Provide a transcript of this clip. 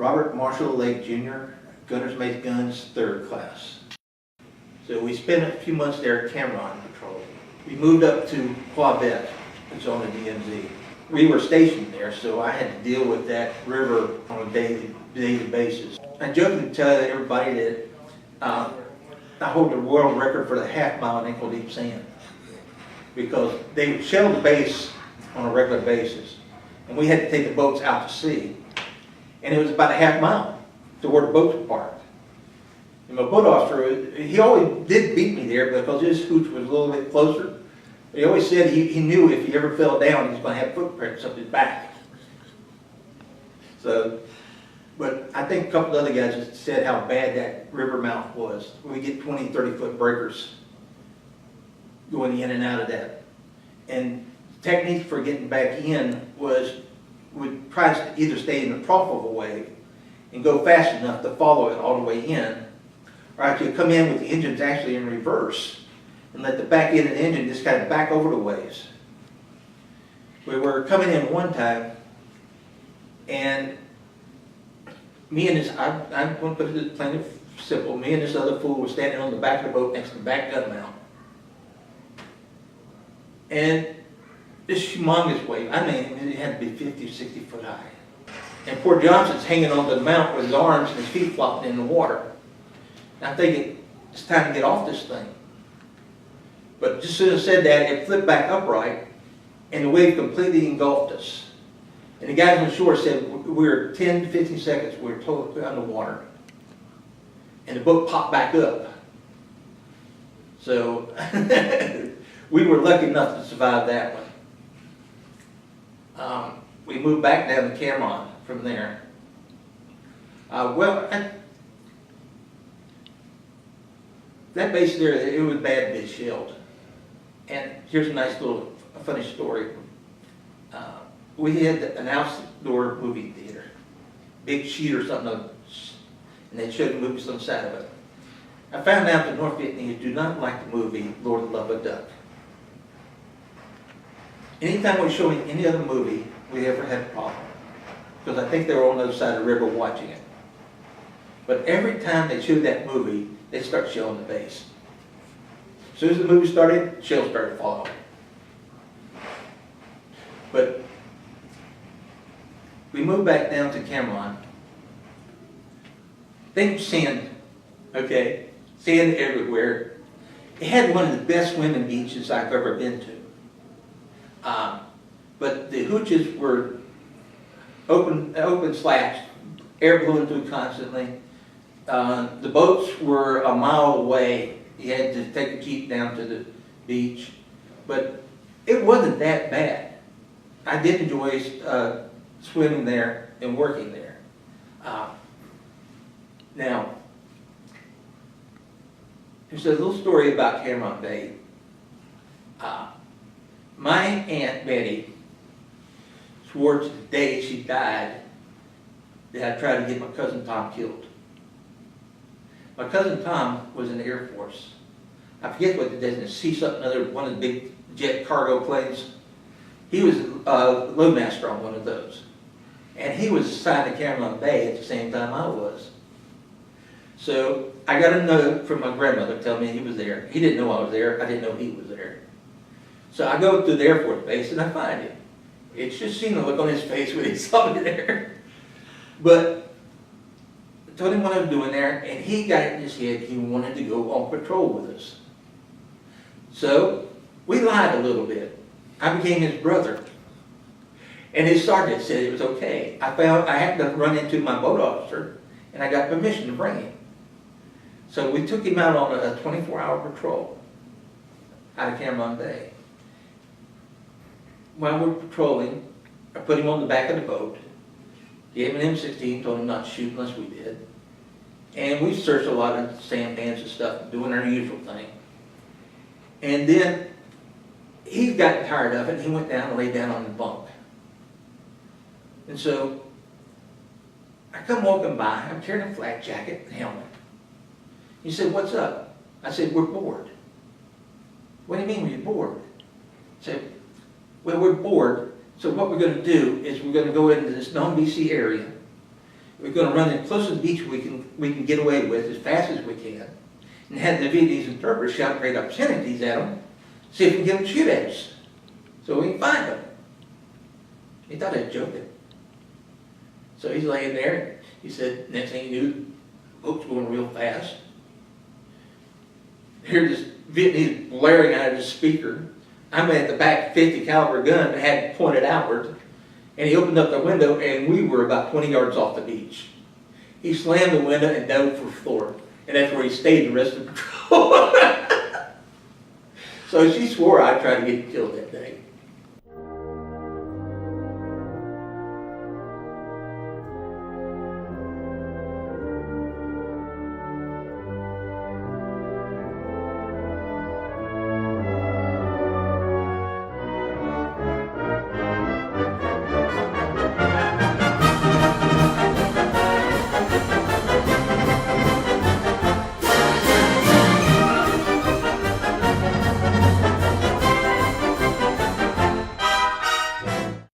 Robert Marshall Lake Jr., Gunners Mate Guns, 3rd class. So we spent a few months there at Cameron Patrol. We moved up to Cua Viet, which is on the DMZ. We were stationed there, so I had to deal with that river on a daily basis. I jokingly tell everybody that I hold the world record for the half-mile in ankle-deep sand, because they would shell the base on a regular basis, and we had to take the boats out to sea, and it was about a half-mile to where the boats were parked. And my boat officer, he always did beat me there because his hooch was a little bit closer. He always said he knew if he ever fell down, he was going to have footprints up his back. So, but I think a couple of other guys just said how bad that river mouth was. We get 20, 30-foot breakers going in and out of that. And the technique for getting back in was we'd try to either stay in the trough of a wave and go fast enough to follow it all the way in, or actually come in with the engines actually in reverse and let the back end of the engine just kind of back over the waves. We were coming in one time, and me and this, I'm going to put it plain and simple, me and this other fool were standing on the back of the boat next to the back gun mount. And this humongous wave, I mean, it had to be 50, 60 foot high. And poor Johnson's hanging on the mount with his arms and his feet flopping in the water. And I'm thinking, it's time to get off this thing. But just as soon as I said that, it flipped back upright, and the wave completely engulfed us. And the guys on the shore said we were 10 to 15 seconds, we were totally underwater. And the boat popped back up. So we were lucky enough to survive that one. We moved back down to Cameron from there. That base there, it was badly shelled. And here's a nice little funny story. We had an outdoor movie theater, big sheet or something, and they showed movies on the side of it. I found out that North Vietnamese do not like the movie Lord of the Love Duck. Anytime we showed any other movie, we ever had a problem, because I think they were on the other side of the river watching it. But every time they showed that movie, they start shelling the base. As soon as the movie started, shells started falling. But we moved back down to Cameron. Think sand, okay? Sand everywhere. It had one of the best swimming beaches I've ever been to. But the hooches were open slats, air blowing through constantly. The boats were a mile away. You had to take a jeep down to the beach. But it wasn't that bad. I did enjoy swimming there and working there. Now, there's a little story about Cameron Bay. My Aunt Betty swore to the day she died that I tried to get my cousin Tom killed. My cousin Tom was in the Air Force. I forget what it is, see something other, one of the big jet cargo planes. He was a loadmaster on one of those. And he was assigned to Cameron Bay at the same time I was. So I got a note from my grandmother telling me he was there. He didn't know I was there. I didn't know he was there. So I go to the Air Force base and I find him. It's just seen the look on his face when he saw me there. But I told him what I was doing there, and he got it in his head he wanted to go on patrol with us. So we lied a little bit. I became his brother. And his sergeant said it was okay. I happened to run into my boat officer, and I got permission to bring him. So we took him out on a 24-hour patrol out of Cameron Bay. While we were patrolling, I put him on the back of the boat, gave him an M16, told him not to shoot unless we did. And we searched a lot of sampans and stuff, doing our usual thing. And then he got tired of it, and he went down and laid down on the bunk. And so I come walking by, I'm carrying a flak jacket and helmet. He said, "What's up?" I said, "We're bored." "What do you mean we're bored?" I said, "Well, we're bored, so what we're going to do is we're going to go into this non-BC area, We're gonna run as close to the beach we can get away with as fast as we can, and have the Vietnamese interpreter shout great obscenities at them, see if we can get them to shoot at us, so we can find them. He thought I was joking. So he's laying there. He said, next thing he knew, the boat's going real fast. Here's this Vietnamese blaring out of his speaker. I'm at the back 50 caliber gun that had it pointed outward. And he opened up the window, and we were about 20 yards off the beach. He slammed the window and dove for floor. And that's where he stayed the rest of the patrol. So she swore I tried to get him killed that day.